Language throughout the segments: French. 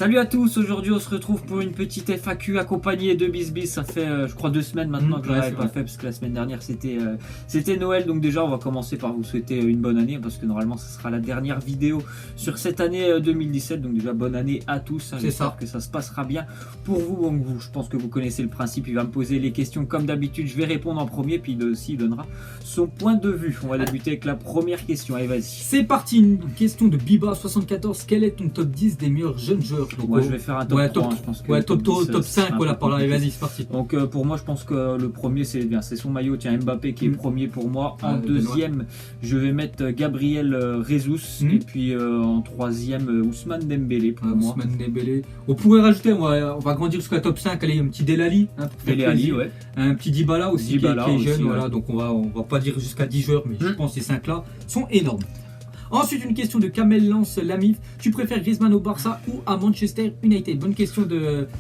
Salut à tous, aujourd'hui on se retrouve pour une petite FAQ accompagnée de Bisbis. Ça fait je crois 2 semaines maintenant que je l'avais pas fait parce que la semaine dernière c'était Noël. Donc déjà on va commencer par vous souhaiter une bonne année parce que normalement ce sera la dernière vidéo sur cette année 2017. Donc déjà bonne année à tous, j'espère que ça se passera bien pour vous. Donc je pense que vous connaissez le principe, il va me poser les questions comme d'habitude, je vais répondre en premier puis aussi il donnera son point de vue. On va débuter avec la première question, allez vas-y. C'est parti, une question de Biba74, quel est ton top 10 des meilleurs jeunes joueurs? Donc, moi je vais faire un top 3, je pense que top 5, voilà, par là, allez vas-y, c'est parti. Donc pour moi je pense que le premier c'est bien, c'est son maillot, tiens Mbappé qui est premier pour moi. En deuxième je vais mettre Gabriel Jesus et puis en troisième Ousmane Dembélé pour moi. Ousmane Dembélé. On pourrait rajouter, on va grandir jusqu'à top 5, allez un petit Delali, Delali, ouais. Un petit Dybala aussi Dybala qui est jeune, aussi, voilà, donc on va pas dire jusqu'à 10 joueurs, mais je pense que ces 5 là sont énormes. Ensuite, une question de Kamel Lance Lamif. Tu préfères Griezmann au Barça ou à Manchester United? Bonne question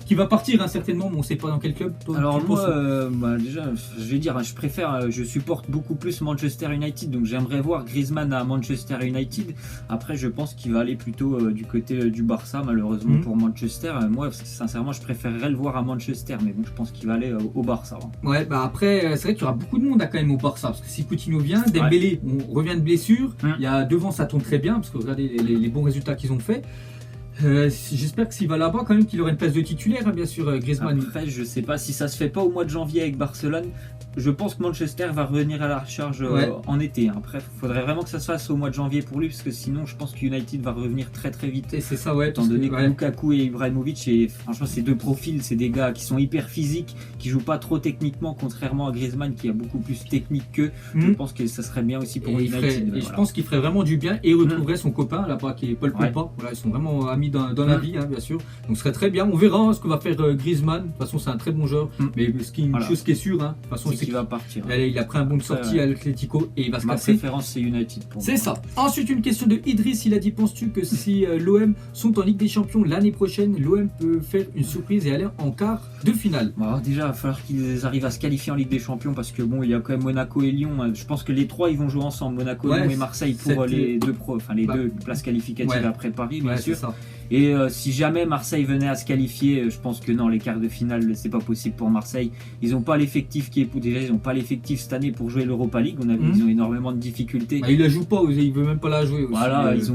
qui va partir certainement, mais on ne sait pas dans quel club. Toi, alors moi, déjà, je vais dire, je supporte beaucoup plus Manchester United, donc j'aimerais voir Griezmann à Manchester United. Après, je pense qu'il va aller plutôt du côté du Barça, malheureusement pour Manchester. Moi, sincèrement, je préférerais le voir à Manchester, mais bon, je pense qu'il va aller au Barça. Ouais, bah après, c'est vrai qu'il y aura beaucoup de monde quand même au Barça, parce que si Coutinho vient, Dembélé, on revient de blessure, il y a devant ça tourne très bien parce que regardez les bons résultats qu'ils ont fait. J'espère que s'il va là-bas quand même qu'il aura une place de titulaire, hein, bien sûr, Griezmann. Après, je sais pas si ça se fait pas au mois de janvier avec Barcelone. Je pense que Manchester va revenir à la recharge en été. Après, il faudrait vraiment que ça se fasse au mois de janvier pour lui, parce que sinon, je pense que United va revenir très très vite. Et c'est ça, ouais. Étant donné que Lukaku et Ibrahimovic, et franchement, ces deux profils, c'est des gars qui sont hyper physiques, qui jouent pas trop techniquement, contrairement à Griezmann qui a beaucoup plus technique qu'eux. Je pense que ça serait bien aussi pour United. Je pense qu'il ferait vraiment du bien et retrouverait son copain là-bas qui est Paul Pogba. Voilà, ils sont vraiment amis dans la vie, hein, bien sûr. Donc ce serait très bien. On verra ce que va faire Griezmann. De toute façon, c'est un très bon joueur. Mais une chose qui est sûre, hein, de toute façon, c'est qu'il va partir. Il a pris un bon de sortie à l'Atlético et il va se casser. Ma préférence, c'est United pour moi. C'est ça. Ensuite, une question de Idriss. Il a dit, penses-tu que si l'OM sont en Ligue des Champions l'année prochaine, l'OM peut faire une surprise et aller en quart de finale? Alors déjà, il va falloir qu'ils arrivent à se qualifier en Ligue des Champions parce que bon, il y a quand même Monaco et Lyon. Je pense que les trois, ils vont jouer ensemble. Monaco, Lyon et Marseille pour les deux places qualificatives après Paris, bien sûr. Et si jamais Marseille venait à se qualifier, je pense que non, les quarts de finale, c'est pas possible pour Marseille. Ils n'ont pas l'effectif qui est déjà, ils n'ont pas l'effectif cette année pour jouer l'Europa League. On a vu, ils ont énormément de difficultés. Ils la jouent pas, ils veulent même pas la jouer. Aussi. Voilà, ils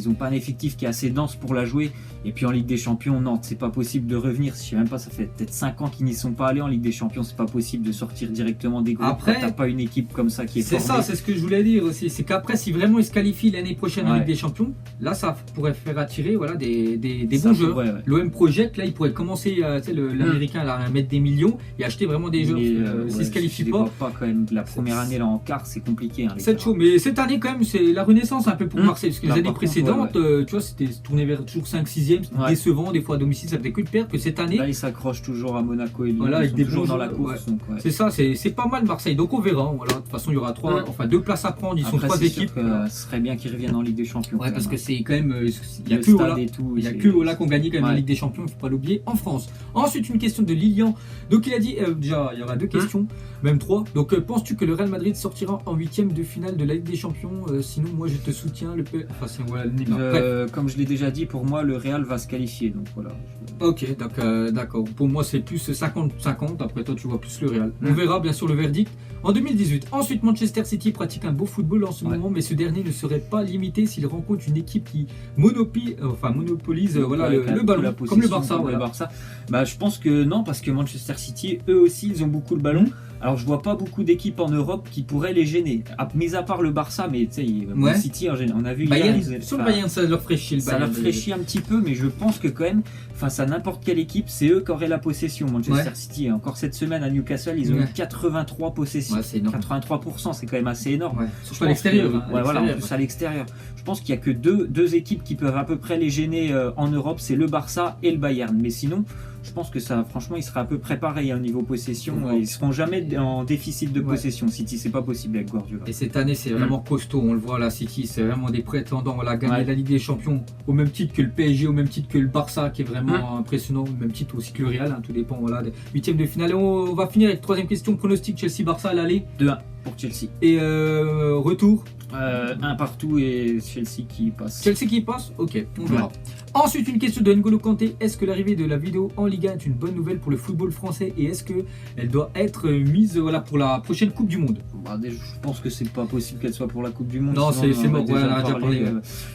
ont pas un effectif qui est assez dense pour la jouer. Et puis en Ligue des Champions, non, c'est pas possible de revenir. Je sais même pas, ça fait peut-être 5 ans qu'ils n'y sont pas allés en Ligue des Champions. C'est pas possible de sortir directement des groupes. Après, t'as pas une équipe comme ça qui est formée. C'est ça, c'est ce que je voulais dire aussi. C'est qu'après, si vraiment ils se qualifient l'année prochaine en Ligue des Champions, là, ça pourrait faire attirer des bons joueurs. L'OM projette, là, il pourrait commencer, l'Américain à mettre des millions et acheter vraiment des joueurs. S'ils se qualifient pas quand même, la première année là en quart, c'est compliqué. C'est chaud, mais cette année quand même, c'est la renaissance un peu pour Marseille, parce que les années précédentes, tu vois, c'était tourné vers toujours 5-6e, c'était décevant, des fois à domicile, ça faisait que de perdre. Que cette année, là, ils s'accrochent toujours à Monaco et Lyon, voilà, avec des toujours dans la course. C'est ça, c'est pas mal Marseille. Donc on verra. Voilà, de toute façon, il y aura 2 places à prendre. Ils sont 3 équipes. Ce serait bien qu'ils reviennent en Ligue des Champions. Ouais, parce que c'est quand même, il y a que Ola qui ont gagné quand même la Ligue des Champions, faut pas l'oublier, en France. Ensuite, une question de Lilian. Donc il a dit, déjà, il y aura 2 questions, même 3. Donc penses-tu que le Real Madrid sortira en 8e de finale de la Ligue des Champions? Sinon, moi, je te soutiens. Comme je l'ai déjà dit, pour moi, le Real va se qualifier. Donc voilà. Ok, d'accord. Pour moi, c'est plus 50-50. Après, toi, tu vois plus le Real. On verra bien sûr le verdict en 2018. Ensuite, Manchester City pratique un beau football en ce moment, mais ce dernier ne serait pas limité s'il rencontre une équipe qui monopolise le ballon, comme le Barça. Bah, je pense que non, parce que Manchester City, eux aussi, ils ont beaucoup le ballon. Alors, je vois pas beaucoup d'équipes en Europe qui pourraient les gêner, mis à part le Barça, mais tu sais, City en général. On a vu Bayern, sur le Bayern, ça leur ferait chier. Ça leur ferait chier un petit peu, mais je pense que quand même, face à n'importe quelle équipe, c'est eux qui auraient la possession. Manchester City, encore cette semaine à Newcastle, ils ont eu 83 possessions. 83%, c'est quand même assez énorme. Surtout à l'extérieur. En plus à l'extérieur. Je pense qu'il y a que deux équipes qui peuvent à peu près les gêner en Europe, c'est le Barça et le Bayern. Mais sinon, je pense que ça, franchement, ils seraient à peu près pareils au niveau possession. Ils seront jamais en déficit de possession. City, c'est pas possible avec Guardiola. Et cette année, c'est vraiment costaud. On le voit là, City, c'est vraiment des prétendants à gagner la Ligue des Champions au même titre que le PSG, au même titre que le Barça, qui est vraiment impressionnant, au même titre aussi que le Real. Tout dépend. Voilà, des 8e de finale. Et on va finir avec 3e question. Pronostic Chelsea-Barça à l'aller. 2-1 pour Chelsea. Et retour. Un partout et Chelsea qui passe. Chelsea qui passe. Ok, on verra. Ensuite, une question de N'Golo Kanté. Est-ce que l'arrivée de la vidéo en Ligue 1 est une bonne nouvelle pour le football français et est-ce qu'elle doit être mise pour la prochaine Coupe du Monde? Déjà, je pense que c'est pas possible qu'elle soit pour la Coupe du Monde. Non, c'est mort, on a déjà parlé.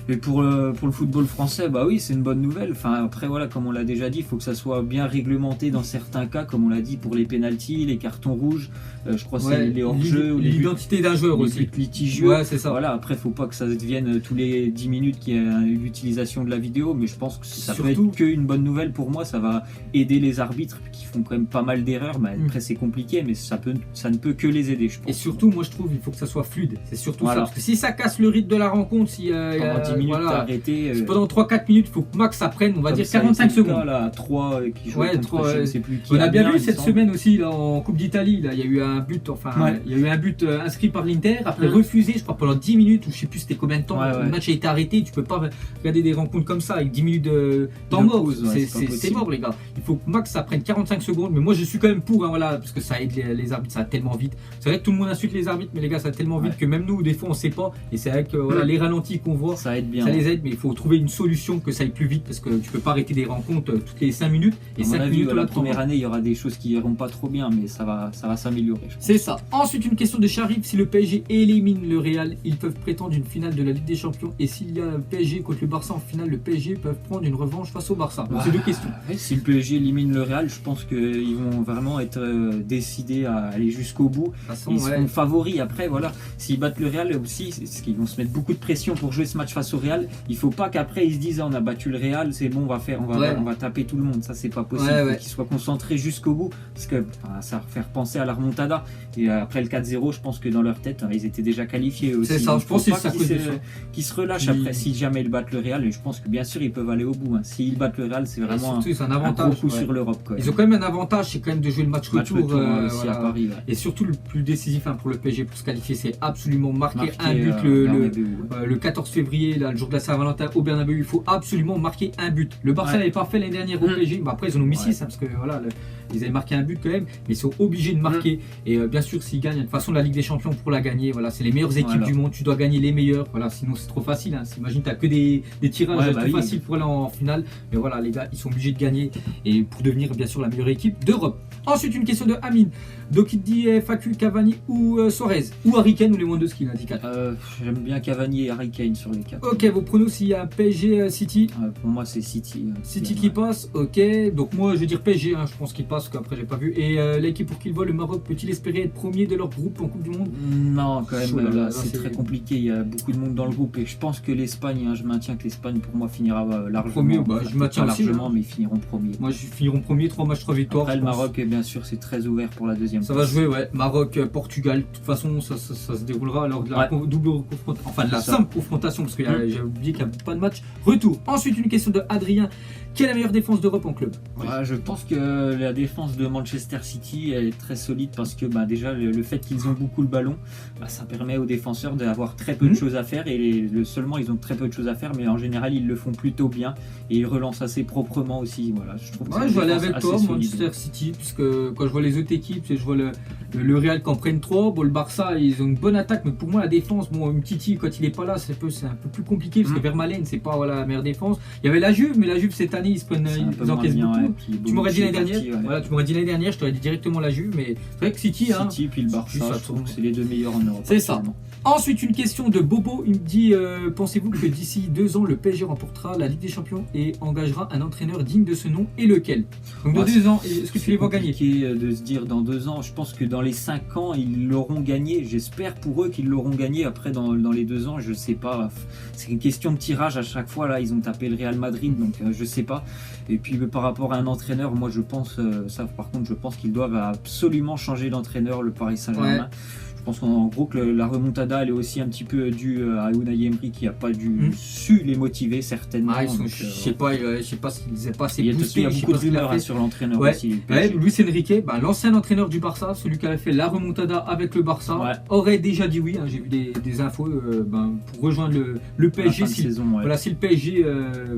Mais pour le football français, bah oui, c'est une bonne nouvelle. Enfin, après, voilà, comme on l'a déjà dit, il faut que ça soit bien réglementé dans certains cas, comme on l'a dit, pour les pénaltys, les cartons rouges, je crois que c'est les hors-jeux. L'identité d'un joueur aussi. Litigieux. Ouais, c'est ça. Voilà, après, faut pas que ça devienne tous les 10 minutes qu'il y ait l'utilisation de la vidéo, mais je pense que ça peut être qu'une bonne nouvelle pour moi. Ça va aider les arbitres qui font quand même pas mal d'erreurs. Après, c'est compliqué, mais ça ne peut que les aider, je pense. Et surtout, moi, je trouve il faut que ça soit fluide. C'est surtout ça. Parce que si ça casse le rythme de la rencontre, si pendant 10 minutes, t'as arrêté. Pendant 3-4 minutes, il faut que max ça prenne, on va dire 45 secondes. Là, 3 qui jouent je sais plus qui. On a bien vu cette semaine aussi là, en Coupe d'Italie. Il y a eu un but, il y a eu un but inscrit par l'Inter, après refusé, je crois, pendant 10 minutes, ou je sais plus c'était combien de temps. Le match a été arrêté. Tu peux pas regarder des rencontres comme ça avec 10 minutes de temps mort. C'est mort, les gars. Il faut que max ça prenne 45 secondes. Mais moi, je suis quand même pour, parce que ça aide les arbitres, ça va tellement vite. C'est vrai que tout le monde insulte les arbitres, mais les gars, ça va tellement vite que même nous, des fois, on sait pas. Et c'est vrai que les ralentis qu'on voit, ça aide bien. Ça les aide, mais il faut trouver une solution que ça aille plus vite parce que tu peux pas arrêter des rencontres toutes les 5 minutes. Et 5 minutes, la première année, il y aura des choses qui iront pas trop bien, mais ça va s'améliorer. C'est ça. Ensuite, une question de Sharif. Si le PSG élimine le Real, ils peuvent prétendre une finale de la Ligue des Champions. Et s'il y a un PSG contre le Barça en finale, le PSG peuvent prendre une revanche face au Barça. Donc, c'est deux questions. Si le PSG élimine le Real, je pense qu'ils vont vraiment être décidés à aller jusqu'au bout. Ils seront favoris. Après, voilà, s'ils battent le Real aussi, c'est qu'ils vont se mettre beaucoup de pression pour jouer ce match face au Real. Il faut pas qu'après ils se disent on a battu le Real, c'est bon, on va taper tout le monde. Ça, c'est pas possible. Il faut qu'ils soient concentrés jusqu'au bout parce que ça va faire penser à la remontada. Et après le 4-0, je pense que dans leur tête, ils étaient déjà qualifiés aussi. C'est ça, je pense qu'ils se relâchent après si jamais ils battent le Real. Et je pense que bien sûr ils peuvent aller au bout. S'ils battent le Real, c'est vraiment un avantage gros coup sur l'Europe. Ils ont quand même un avantage, c'est quand même de jouer le match retour aussi à Paris. Et surtout le plus décisif pour le PSG pour se qualifier, c'est absolument marquer un but le 14 février, là, le jour de la Saint-Valentin au Bernabéu. Il faut absolument marquer un but. Le Barça n'avait pas fait l'année dernière au PSG. Après, ils en ont mis 6 parce que ils avaient marqué un but quand même, mais ils sont obligés de marquer. Et bien sûr, s'ils gagnent, de toute façon, la Ligue des Champions pour la gagner, c'est les meilleures équipes du monde. Tu dois gagner les meilleurs. Sinon, c'est trop facile. Imagine, tu n'as que des tirages faciles pour aller en finale. Mais voilà, les gars, ils sont obligés de gagner et pour devenir bien sûr la meilleure équipe d'Europe. Ensuite, une question de Amine. Donc, il te dit FAQ, Cavani ou Suarez ou Harry Kane ou les Lewandowski, il a dit 4. J'aime bien Cavani et Harry Kane sur les 4. Ok, vos pronos s'il y a PSG City. Pour moi, c'est City. City qui passe, ok. Donc, moi, je vais dire PSG, je pense qu'il passe, qu'après, j'ai pas vu. Et l'équipe pour qu'il vole, le Maroc, peut-il espérer être premier de leur groupe en Coupe du Monde? Non, quand même, là, c'est très compliqué. Il y a beaucoup de monde dans le groupe et je pense que l'Espagne, je maintiens que l'Espagne, pour moi, finira largement. Premier, je maintiens largement, mais ils finiront premier. Moi, je finiront premier, 3 matchs, 3 victoires. Après, le Maroc, bien sûr, c'est très ouvert pour la deuxième. Ça va jouer, Maroc, Portugal. De toute façon, ça se déroulera lors de la double confrontation, enfin de la simple confrontation, parce que j'ai oublié qu'il n'y a pas de match retour. Ensuite, une question de Adrien. Quelle est la meilleure défense d'Europe en club? Je pense que la défense de Manchester City elle est très solide parce que déjà le fait qu'ils ont beaucoup le ballon, ça permet aux défenseurs d'avoir très peu de choses à faire et seulement ils ont très peu de choses à faire, mais en général ils le font plutôt bien et ils relancent assez proprement aussi. Je trouve que je vais aller avec toi, Manchester City, puisque quand je vois les autres équipes, je vois le Real qui en prennent 3, le Barça ils ont une bonne attaque, mais pour moi la défense, Umtiti quand il est pas là c'est un peu plus compliqué parce que Vermaelen c'est pas la meilleure défense. Il y avait la Juve, mais la Juve cette année ils encaissent beaucoup. Tu m'aurais dit l'année dernière, tu m'aurais dit l'année dernière, je t'aurais dit directement la Juve, mais c'est vrai que City puis le Barça, je trouve que c'est les deux meilleurs en Europe. C'est ça. Ensuite, une question de Bobo, il me dit pensez-vous que d'ici 2 ans le PSG remportera la Ligue des Champions et engagera un entraîneur digne de ce nom et lequel? Donc dans 2 ans, est-ce que tu les vois gagner? C'est compliqué de se dire dans 2 ans. Je pense que dans les 5 ans ils l'auront gagné. J'espère pour eux qu'ils l'auront gagné. Après dans les 2 ans, je sais pas. C'est une question de tirage à chaque fois. Là, ils ont tapé le Real Madrid, donc je sais pas. Et puis par rapport à un entraîneur, moi je pense je pense qu'ils doivent absolument changer d'entraîneur, le Paris Saint-Germain. Je pense qu'en gros que la remontada elle est aussi un petit peu due à Unai Emery qui n'a pas su les motiver certainement. Je sais pas s'ils n'avaient pas assez boosté. Il y a beaucoup de rumeurs sur l'entraîneur aussi. Luis Enrique, l'ancien entraîneur du Barça, celui qui avait fait la remontada avec le Barça, aurait déjà dit oui. J'ai vu des infos pour rejoindre le PSG. Si le PSG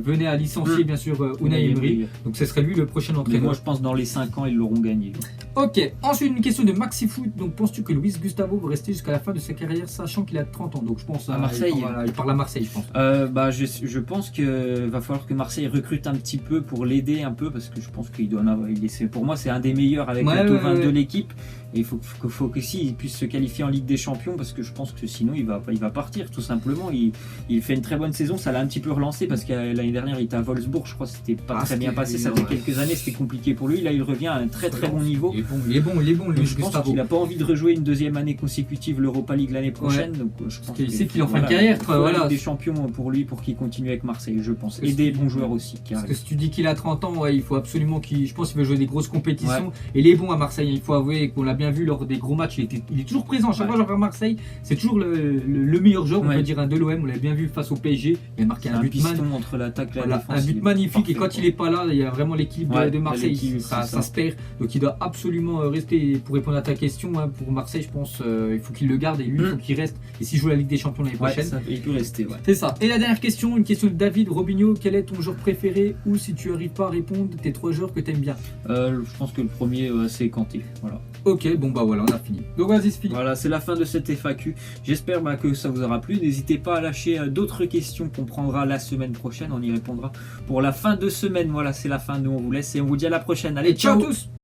venait à licencier bien sûr Unai Emery, donc ce serait lui le prochain entraîneur. Moi je pense dans les 5 ans ils l'auront gagné. Ok, ensuite une question de Maxi Foot. Donc penses-tu que Luis Gustavo Thiago veut rester jusqu'à la fin de sa carrière, sachant qu'il a 30 ans. Donc je pense à Marseille. Il parle à Marseille, je pense. Je pense qu'il va falloir que Marseille recrute un petit peu pour l'aider un peu, parce que je pense qu'il doit en avoir. Pour moi, c'est un des meilleurs avec le Thauvin de l'équipe. Et il faut que s'il puisse se qualifier en Ligue des Champions, parce que je pense que sinon il va partir tout simplement. Il fait une très bonne saison, ça l'a un petit peu relancé parce que l'année dernière il était à Wolfsburg, je crois que c'était pas très bien passé, ça fait quelques années, c'était compliqué pour lui. Là il revient à un très très bon niveau. Il est bon lui. Je pense qu'il n'a pas envie de rejouer une deuxième année consécutive l'Europa League l'année prochaine. Donc je pense qu'il sait qu'il en fait une carrière. Voilà, des champions pour lui, pour qu'il continue avec Marseille, je pense. Et des bons joueurs aussi. Parce que si tu dis qu'il a 30 ans, il faut absolument je pense qu'il veut jouer des grosses compétitions. Et il est bon à Marseille, il faut avouer qu'on l'a bien vu lors des gros matchs. Il est toujours présent. Chaque fois que je à Marseille, c'est toujours le meilleur joueur, on peut dire, de l'OM. On l'a bien vu face au PSG. Il a marqué un but entre l'attaque et la défense. Un but magnifique. Et quand il n'est pas là, il y a vraiment l'équipe de Marseille. Ça se perd. Donc il doit absolument rester. Pour répondre à ta question, pour Marseille, je pense il faut qu'il le garde et lui, il faut qu'il reste. Et s'il joue la Ligue des Champions l'année prochaine, il peut rester. C'est ça. Et la dernière question, une question de David Robinho. Quel est ton joueur préféré, ou si tu n'arrives pas à répondre, tes 3 joueurs que tu aimes bien? Je pense que le premier, c'est Kanté. Voilà. Ok, bon bah voilà, on a fini. Donc vas-y, c'est fini. Voilà, c'est la fin de cette FAQ. J'espère que ça vous aura plu. N'hésitez pas à lâcher d'autres questions qu'on prendra la semaine prochaine. On y répondra pour la fin de semaine. Voilà, c'est la fin. Nous, on vous laisse et on vous dit à la prochaine. Allez, ciao tous.